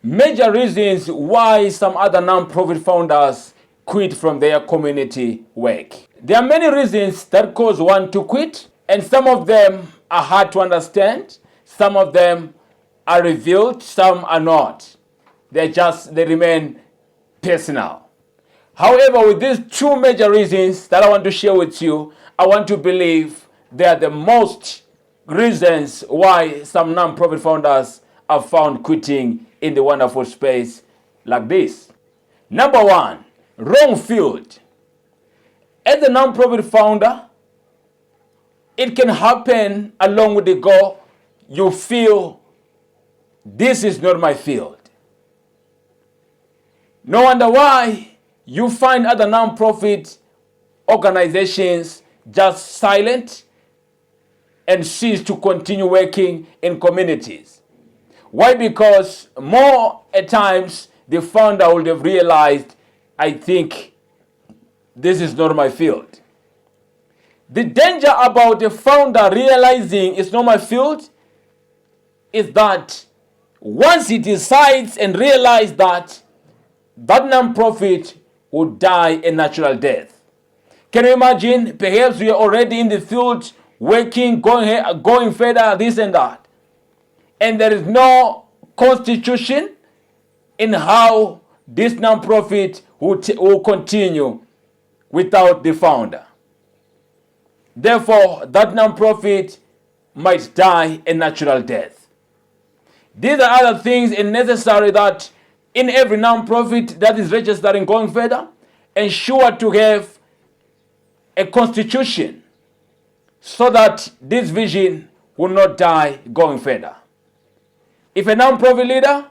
major reasons why some other non-profit founders quit from their community work. There are many reasons that cause one to quit, and some of them are hard to understand. Some of them are revealed, some are not. They remain personal. However, with these two major reasons that I want to share with you, I want to believe they are the most reasons why some non-profit founders are found quitting in the wonderful space like this. Number one, wrong field. As a non-profit founder, it can happen along with the goal. You feel this is not my field. No wonder why you find other non-profit organizations just silent and cease to continue working in communities. Why? Because more at times the founder would have realized, I think this is not my field. The danger about the founder realizing it's not my field is that once he decides and realizes that non-profit would die a natural death. Can you imagine? Perhaps we are already in the field, working, going further, this and that. And there is no constitution in how this non-profit will continue without the founder. Therefore, that non-profit might die a natural death. These are other things necessary that in every non-profit that is registered and going further, ensure to have a constitution so that this vision will not die going further. If a non-profit leader,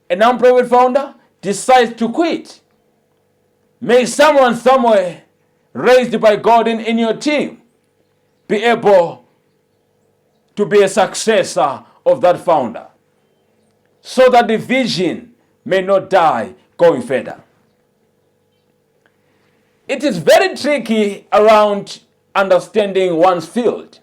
a non-profit founder decides to quit, may someone somewhere raised by God in your team be able to be a successor of that founder so that the vision may not die going further. It is very tricky around understanding one's field.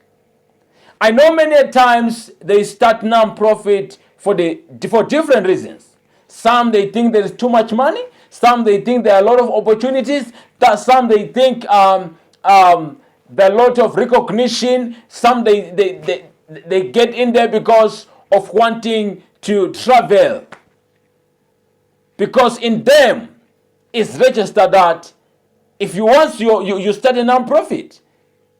I know many times they start non-profit for different reasons. Some they think there is too much money. Some they think there are a lot of opportunities. Some they think there are a lot of recognition. Some they get in there because of wanting to travel. Because in them it's registered that if you start a non-profit,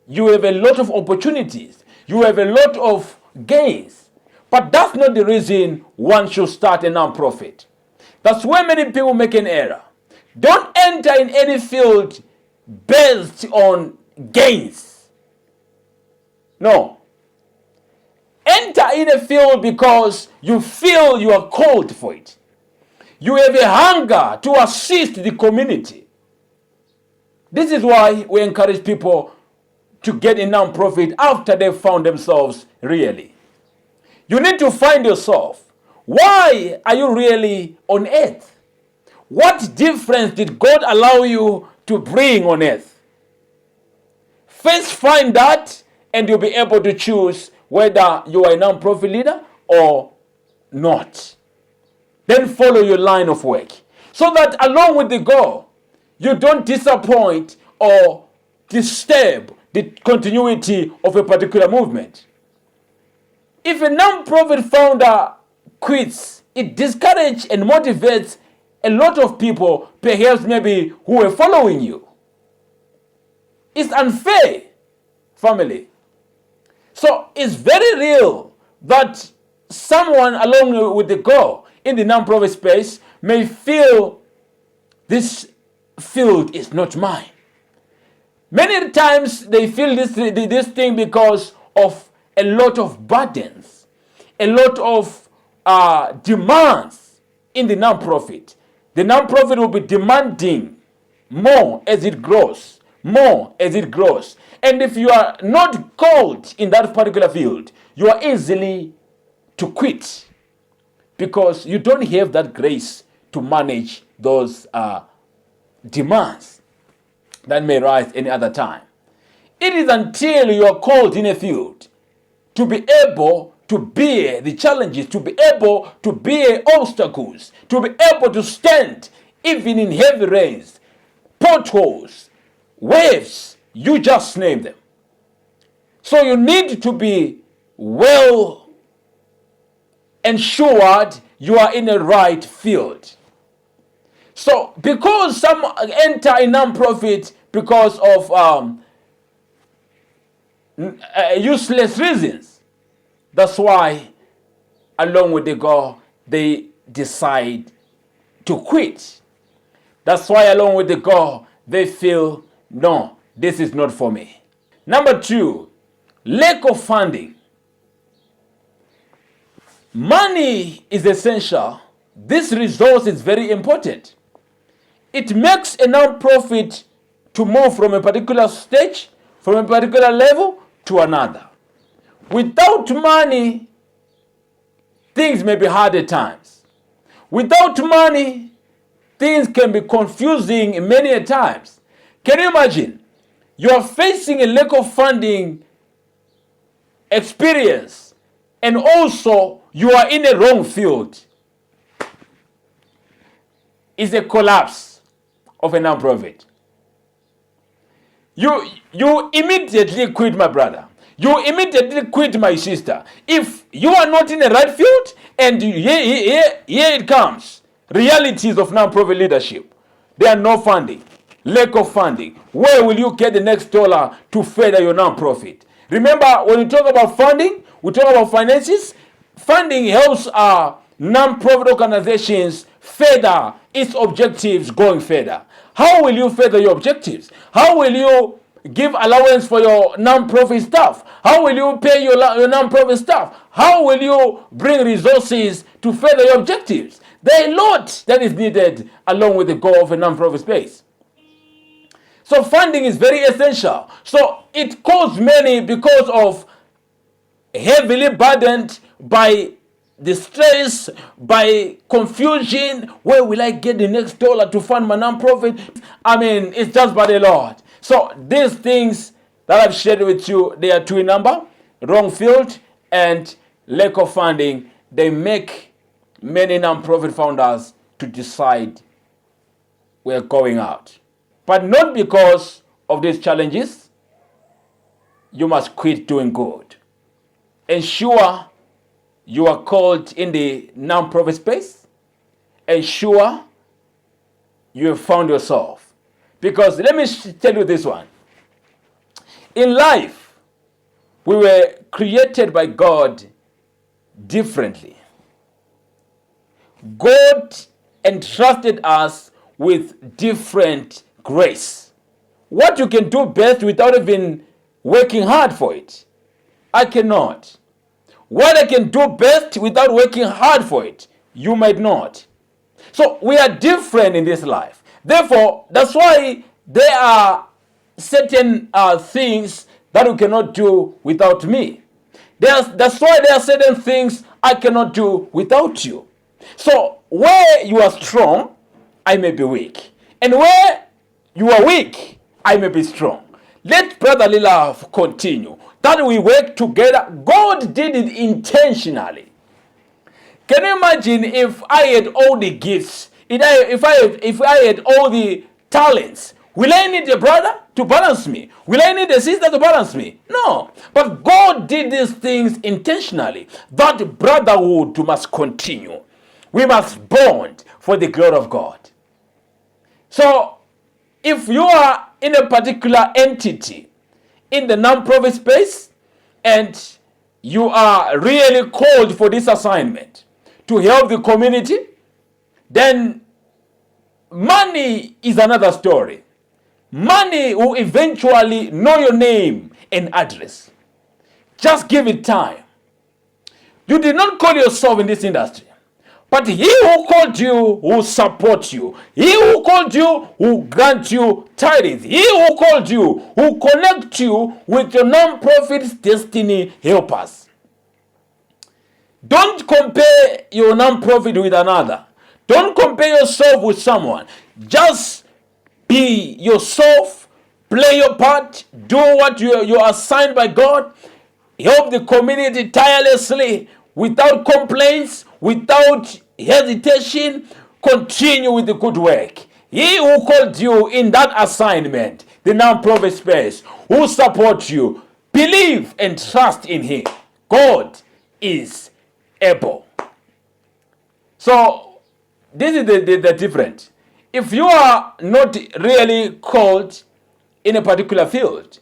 you have a lot of opportunities. You have a lot of gains. But that's not the reason one should start a non-profit. That's where many people make an error. Don't enter in any field based on gains. No. Enter in a field because you feel you are called for it. You have a hunger to assist the community. This is why we encourage people to get a non-profit after they've found themselves really. You need to find yourself. Why are you really on earth? What difference did God allow you to bring on earth? First find that and you'll be able to choose whether you are a non-profit leader or not. Then follow your line of work so that along with the goal, you don't disappoint or disturb the continuity of a particular movement. If a non-profit founder quits, it discourages and motivates a lot of people, perhaps maybe who are following you. It's unfair, family. So it's very real that someone along with the goal in the non-profit space may feel this field is not mine. Many times they feel this thing because of a lot of burdens, a lot of demands in the non-profit. The non-profit will be demanding more as it grows, more as it grows. And if you are not called in that particular field, you are easily to quit because you don't have that grace to manage those demands that may rise any other time. It is until you are called in a field to be able to bear the challenges, to be able to bear obstacles, to be able to stand even in heavy rains, potholes, waves, you just name them. So you need to be well ensured you are in the right field. So because some enter a non-profit because of useless reasons, that's why along with the goal they decide to quit. That's why along with the goal they feel, no, this is not for me. Number 2, lack of funding. Money is essential. This resource is very important. It makes a non-profit to move from a particular stage, from a particular level to another. Without money, things may be hard at times. Without money, things can be confusing many a times. Can you imagine? You are facing a lack of funding experience, and also you are in a wrong field. It's a collapse of a non-profit. You immediately quit, my brother. You immediately quit, my sister. If you are not in the right field, and here it comes. Realities of non-profit leadership. There are no funding. Lack of funding. Where will you get the next dollar to further your non-profit? Remember, when we talk about funding, we talk about finances. Funding helps our non-profit organizations further its objectives going further. How will you further your objectives? How will you give allowance for your non-profit staff? How will you pay your non-profit staff? How will you bring resources to further your objectives? There are a lot that is needed along with the goal of a non-profit space. So funding is very essential. So it calls many because of heavily burdened by the stress, by confusion. Where will I get the next dollar to fund my non-profit? I mean, it's just by the Lord. So these things that I've shared with you, they are 2 in number: wrong field and lack of funding. They make many non-profit founders to decide we're going out. But not because of these challenges. You must quit doing good. Ensure you are called in the non-profit space. Ensure you have found yourself. Because let me tell you this one. In life, we were created by God differently. God entrusted us with different grace. What you can do best without even working hard for it, I cannot. What I can do best without working hard for it, you might not. So we are different in this life. Therefore, that's why there are certain things that you cannot do without me. That's why there are certain things I cannot do without you. So where you are strong, I may be weak. And where you are weak, I may be strong. Let brotherly love continue. That we work together. God did it intentionally. Can you imagine if I had all the gifts, if I had all the talents? Will I need a brother to balance me? Will I need a sister to balance me? No. But God did these things intentionally. That brotherhood must continue. We must bond for the glory of God. So, if you are in a particular entity in the non-profit space and you are really called for this assignment to help the community, then money is another story. Money will eventually know your name and address. Just give it time. You did not call yourself in this industry, but he who called you will support you. He who called you will grant you tithes. He who called you will connect you with your non-profit's destiny helpers. Don't compare your non-profit with another. Don't compare yourself with someone. Just be yourself, play your part, do what you are assigned by God, help the community tirelessly, without complaints, without hesitation. Continue with the good work. He who called you in that assignment, the non-profit space, who support you, believe and trust in him. God is able. So this is the difference. If you are not really called in a particular field,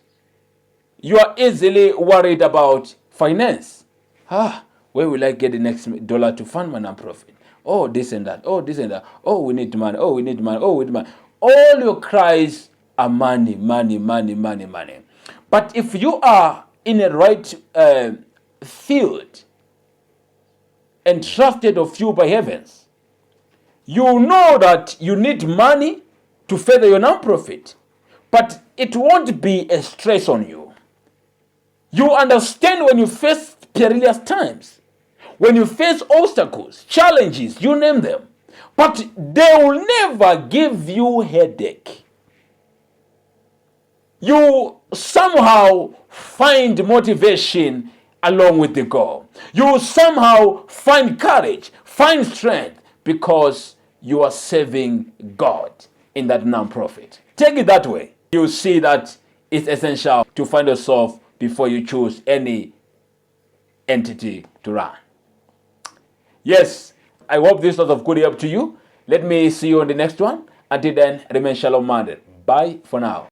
you are easily worried about finance. Where will I get the next dollar to fund my non-profit? Oh, this and that. Oh, this and that. Oh, we need money. Oh, we need money. Oh, we need money. All your cries are money, money, money, money, money. But if you are in a right field and trusted of you by heavens, you know that you need money to further your non-profit, but it won't be a stress on you. You understand when you face perilous times, when you face obstacles, challenges, you name them, but they will never give you headache. You somehow find motivation along with the goal. You somehow find courage, find strength, because you are serving God in that non-profit. Take it that way. You see that it's essential to find yourself before you choose any entity to run. Yes, I hope this was of good help to you. Let me see you on the next one. Until then, remain shalom minded. Bye for now.